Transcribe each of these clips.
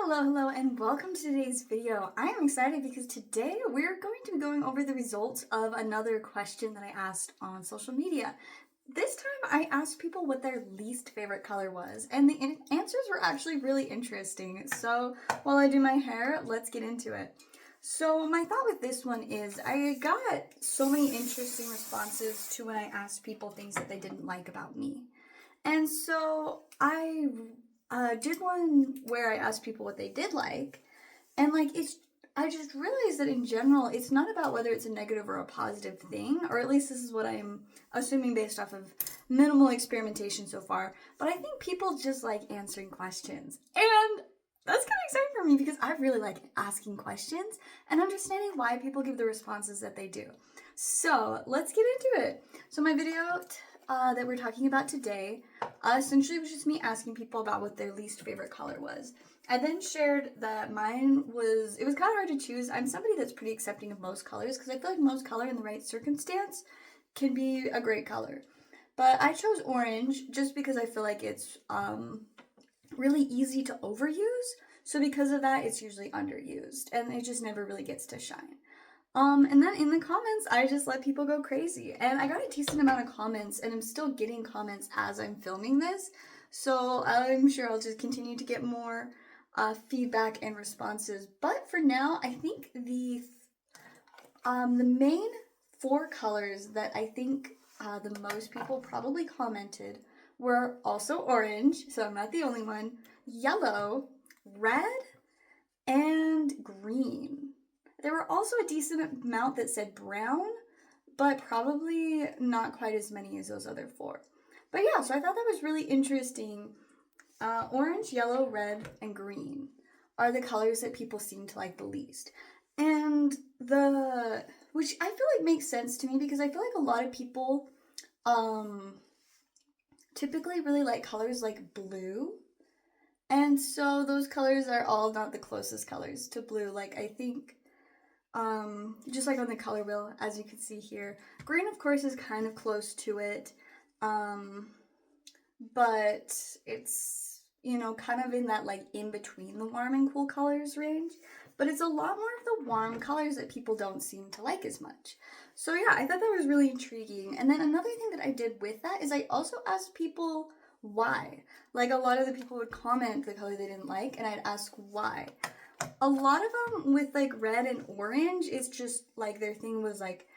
Hello, and welcome to today's video. I am excited because today we're going to be going over the results of another question that I asked on social media. This time I asked people what their least favorite color was, and the answers were actually really interesting. So while I do my hair, let's get into it. So my thought with this one is I got so many interesting responses to when I asked people things that they didn't like about me. And so I did one where I asked people what they did like, and I just realized that in general, it's not about whether it's a negative or a positive thing, or at least this is what I'm assuming based off of minimal experimentation so far. But I think people just like answering questions, and that's kind of exciting for me because I really like asking questions and understanding why people give the responses that they do. So let's get into it. So my video that we're talking about today essentially was just me asking people about what their least favorite color was. I then shared that it was kind of hard to choose. I'm somebody that's pretty accepting of most colors because I feel like most color in the right circumstance can be a great color. But I chose orange just because I feel like it's really easy to overuse. So because of that, it's usually underused and it just never really gets to shine. And then in the comments, I just let people go crazy. And I got a decent amount of comments, and I'm still getting comments as I'm filming this. So I'm sure I'll just continue to get more feedback and responses. But for now, I think the main four colors that I think the most people probably commented were also orange, so I'm not the only one, yellow, red, and green. There were also a decent amount that said brown, but probably not quite as many as those other four. But yeah, so I thought that was really interesting. Orange, yellow, red, and green are the colors that people seem to like the least. And which I feel like makes sense to me because I feel like a lot of people typically really like colors like blue. And so those colors are all not the closest colors to blue. Like I think just like on the color wheel, as you can see here. Green, of course, is kind of close to it, but it's, kind of in that like in between the warm and cool colors range. But it's a lot more of the warm colors that people don't seem to like as much. So yeah, I thought that was really intriguing. And then another thing that I did with that is I also asked people why. Like a lot of the people would comment the color they didn't like, and I'd ask why. A lot of them with like red and orange, it's just like their thing was like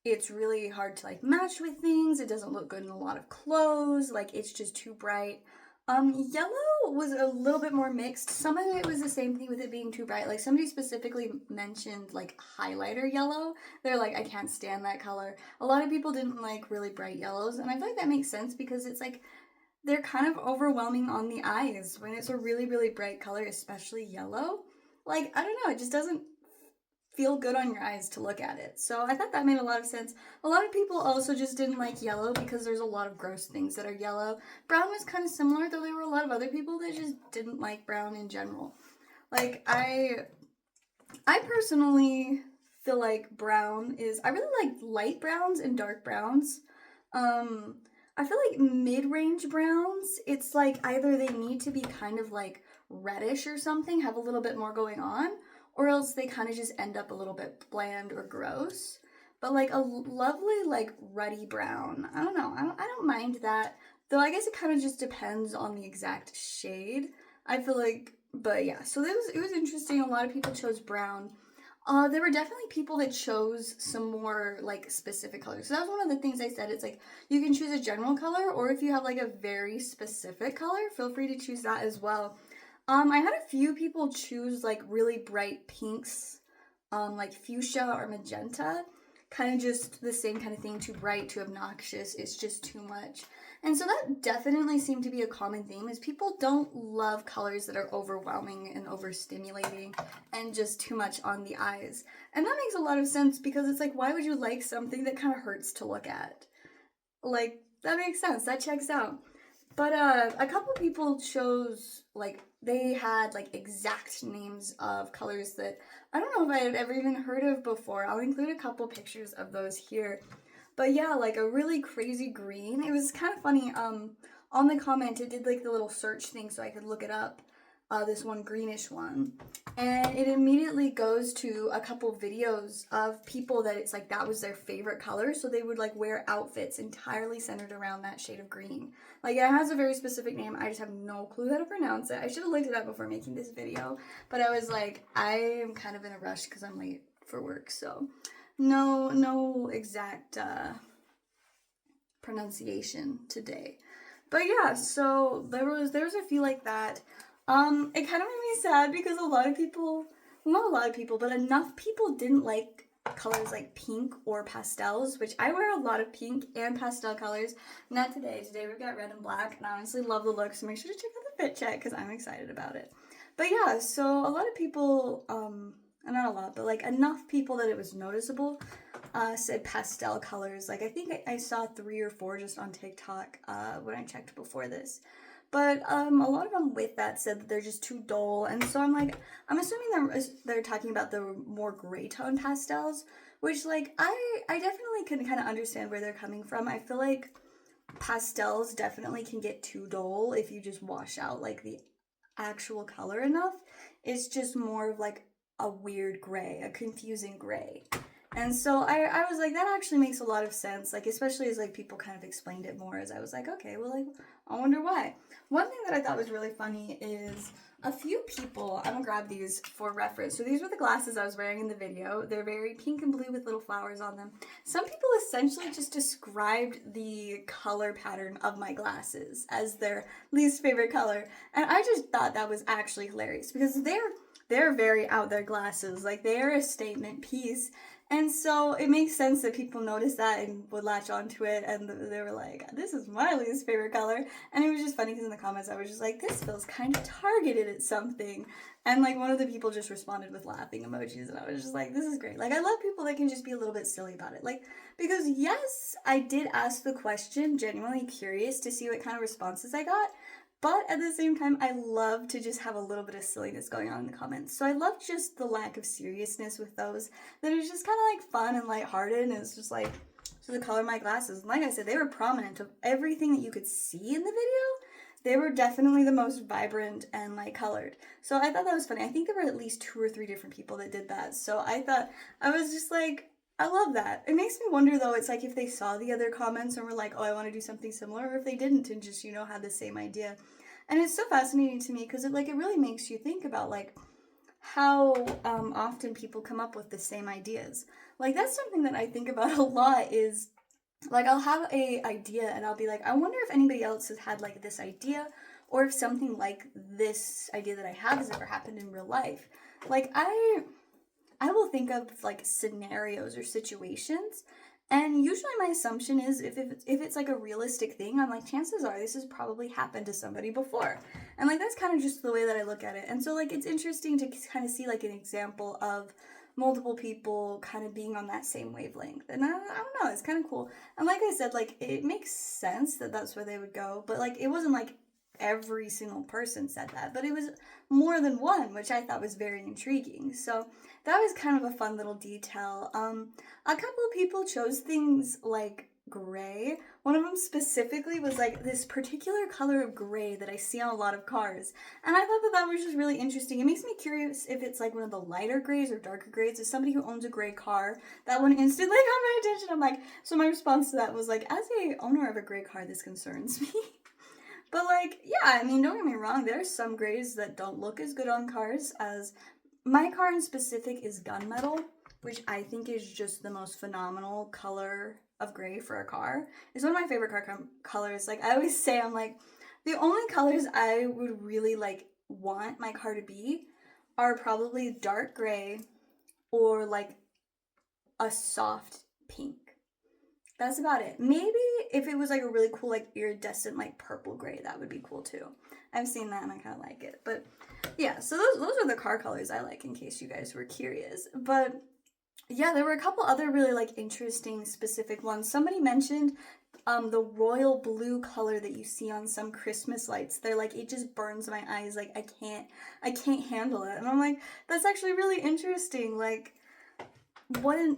it's really hard to like match with things. It doesn't look good in a lot of clothes. Like it's just too bright. Yellow was a little bit more mixed. Some of it was the same thing with it being too bright. Like somebody specifically mentioned like highlighter yellow. They're like, I can't stand that color. A lot of people didn't like really bright yellows, and I feel like that makes sense because it's like they're kind of overwhelming on the eyes when it's a really, really bright color, especially yellow. Like, I don't know, it just doesn't feel good on your eyes to look at it. So I thought that made a lot of sense. A lot of people also just didn't like yellow because there's a lot of gross things that are yellow. Brown was kind of similar, though there were a lot of other people that just didn't like brown in general. Like, I personally feel like I really like light browns and dark browns. I feel like mid-range browns, it's like either they need to be kind of like reddish or something, have a little bit more going on, or else they kind of just end up a little bit bland or gross. But like a lovely like ruddy brown, I don't know, I don't mind that. Though I guess it kind of just depends on the exact shade. I feel like, but yeah, so it was interesting. A lot of people chose brown. There were definitely people that chose some more like specific colors. So that was one of the things I said. It's like you can choose a general color, or if you have like a very specific color, feel free to choose that as well. I had a few people choose like really bright pinks, like fuchsia or magenta. Kind of just the same kind of thing, too bright, too obnoxious, it's just too much. And so that definitely seemed to be a common theme is people don't love colors that are overwhelming and overstimulating and just too much on the eyes. And that makes a lot of sense because it's like, why would you like something that kind of hurts to look at? Like, that makes sense, that checks out. But a couple people chose, like, they had, like, exact names of colors that I don't know if I had ever even heard of before. I'll include a couple pictures of those here. But yeah, like a really crazy green. It was kind of funny. On the comment, it did, like, the little search thing so I could look it up. this one greenish one, and it immediately goes to a couple videos of people that it's like that was their favorite color, so they would like wear outfits entirely centered around that shade of green. Like, it has a very specific name, I just have no clue how to pronounce it. I should have looked it up before making this video, but I was like, I am kind of in a rush because I'm late for work, so no exact pronunciation today. But yeah, so there was a few like that. It kind of made me sad because a lot of people, well, not a lot of people, but enough people didn't like colors like pink or pastels, which I wear a lot of pink and pastel colors. Not today. Today we've got red and black, and I honestly love the look, so make sure to check out the fit check because I'm excited about it. But yeah, so a lot of people, not a lot, but like enough people that it was noticeable, said pastel colors. Like, I think I saw 3 or 4 just on TikTok when I checked before this. But a lot of them with that said that they're just too dull, and so I'm like, I'm assuming they're talking about the more gray tone pastels, which like I definitely can kind of understand where they're coming from. I feel like pastels definitely can get too dull if you just wash out like the actual color enough. It's just more of like a weird gray, a confusing gray. And so I was like, that actually makes a lot of sense, like, especially as like people kind of explained it more, as I was like, okay, well, like, I wonder why. One thing that I thought was really funny is a few people, I'm gonna grab these for reference. So these were the glasses I was wearing in the video. They're very pink and blue with little flowers on them. Some people essentially just described the color pattern of my glasses as their least favorite color. And I just thought that was actually hilarious because they're very out there glasses. Like, they're a statement piece. And so it makes sense that people noticed that and would latch onto it, and they were like, this is my least favorite color. And it was just funny because in the comments I was just like, this feels kind of targeted at something. And like one of the people just responded with laughing emojis, and I was just like, this is great. Like, I love people that can just be a little bit silly about it. Like, because yes, I did ask the question, genuinely curious to see what kind of responses I got. But at the same time, I love to just have a little bit of silliness going on in the comments. So I love just the lack of seriousness with those. That is just kind of like fun and lighthearted, and it's just like, so the color of my glasses. And like I said, they were prominent of everything that you could see in the video. They were definitely the most vibrant and light colored. So I thought that was funny. I think there were at least 2 or 3 different people that did that. So I thought, I was just like, I love that. It makes me wonder though, it's like if they saw the other comments and were like, oh, I want to do something similar, or if they didn't and just, had the same idea. And it's so fascinating to me because it really makes you think about like how often people come up with the same ideas. Like, that's something that I think about a lot is like, I'll have a idea and I'll be like, I wonder if anybody else has had like this idea, or if something like this idea that I have has ever happened in real life. Like, I will think of like scenarios or situations, and usually my assumption is if it's like a realistic thing, I'm like, chances are this has probably happened to somebody before. And like, that's kind of just the way that I look at it. And so like, it's interesting to kind of see like an example of multiple people kind of being on that same wavelength. And I don't know, it's kind of cool. And like I said, like, it makes sense that that's where they would go, but like, it wasn't like every single person said that, but it was more than one, which I thought was very intriguing. So that was kind of a fun little detail. A couple of people chose things like gray. One of them specifically was like this particular color of gray that I see on a lot of cars, and I thought that was just really interesting. It makes me curious if it's like one of the lighter grays or darker grays. As somebody who owns a gray car, that one instantly got my attention. I'm like, so my response to that was like, as a owner of a gray car, this concerns me. But like, yeah, I mean, don't get me wrong, there's some grays that don't look as good on cars. As my car in specific is gunmetal, which I think is just the most phenomenal color of gray for a car. It's one of my favorite car colors. Like, I always say, I'm like, the only colors I would really like want my car to be are probably dark gray or like a soft pink. That's about it. Maybe if it was like a really cool like iridescent like purple gray, that would be cool too. I've seen that and I kind of like it. But yeah, so those are the car colors I like, in case you guys were curious. But yeah, there were a couple other really like interesting specific ones. Somebody mentioned the royal blue color that you see on some Christmas lights. They're like, it just burns my eyes. Like, I can't handle it. And I'm like, that's actually really interesting. Like, what an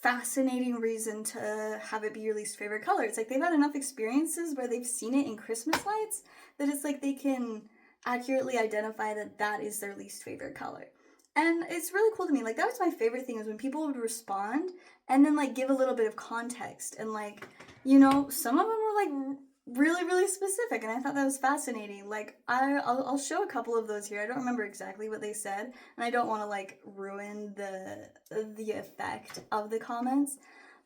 fascinating reason to have it be your least favorite color. It's like they've had enough experiences where they've seen it in Christmas lights that it's like they can accurately identify that that is their least favorite color. And it's really cool to me. Like, that was my favorite thing, is when people would respond and then like give a little bit of context, and like, you know, some of them were like really, really specific, and I thought that was fascinating. Like, I'll show a couple of those here. I don't remember exactly what they said, and I don't want to like ruin the effect of the comments,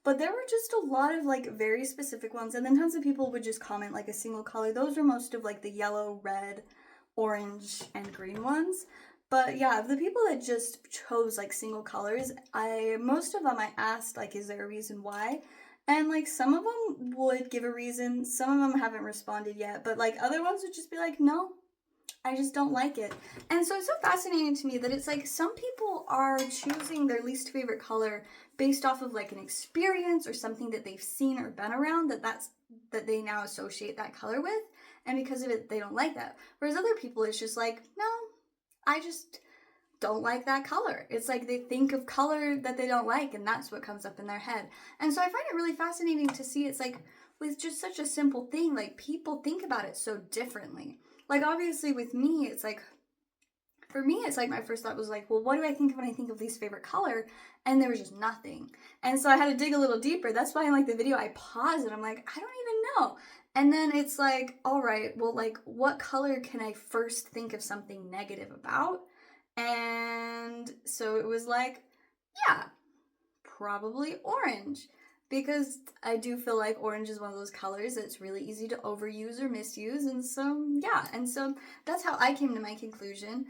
but there were just a lot of like very specific ones, and then tons of people would just comment like a single color. Those were most of like the yellow, red, orange, and green ones. But yeah, of the people that just chose like single colors, most of them I asked like, is there a reason why? And like some of them would give a reason, some of them haven't responded yet, but like other ones would just be like, no, I just don't like it. And so it's so fascinating to me that it's like some people are choosing their least favorite color based off of like an experience or something that they've seen or been around, that they now associate that color with, and because of it they don't like that. Whereas other people, it's just like, no, I just don't like that color. It's like they think of color that they don't like, and that's what comes up in their head. And so I find it really fascinating to see, it's like with just such a simple thing, like people think about it so differently. Like obviously with me, it's like, for me, it's like my first thought was like, well, what do I think of when I think of least favorite color? And there was just nothing. And so I had to dig a little deeper. That's why in like the video I paused and I'm like, I don't even know. And then it's like, all right, well, like what color can I first think of something negative about? And so it was like, yeah, probably orange. Because I do feel like orange is one of those colors that's really easy to overuse or misuse. And so, yeah. And so that's how I came to my conclusion.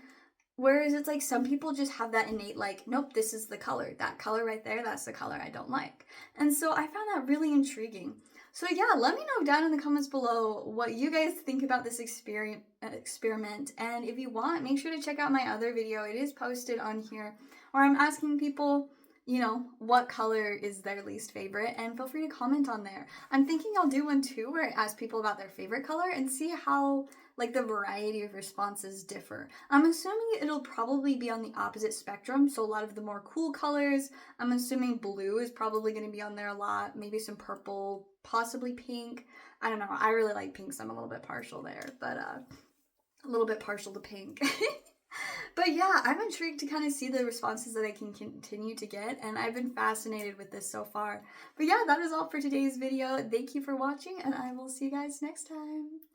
Whereas it's like some people just have that innate, like, nope, this is the color. That color right there, that's the color I don't like. And so I found that really intriguing. So yeah, let me know down in the comments below what you guys think about this experiment. And if you want, make sure to check out my other video. It is posted on here, where I'm asking people, you know, what color is their least favorite, and feel free to comment on there. I'm thinking I'll do one too where I ask people about their favorite color and see how like the variety of responses differ. I'm assuming it'll probably be on the opposite spectrum, so a lot of the more cool colors. I'm assuming blue is probably going to be on there a lot, maybe some purple, possibly pink. I don't know, I really like pink, so I'm a little bit partial there, but a little bit partial to pink. But yeah, I'm intrigued to kind of see the responses that I can continue to get, and I've been fascinated with this so far. But yeah, that is all for today's video. Thank you for watching, and I will see you guys next time.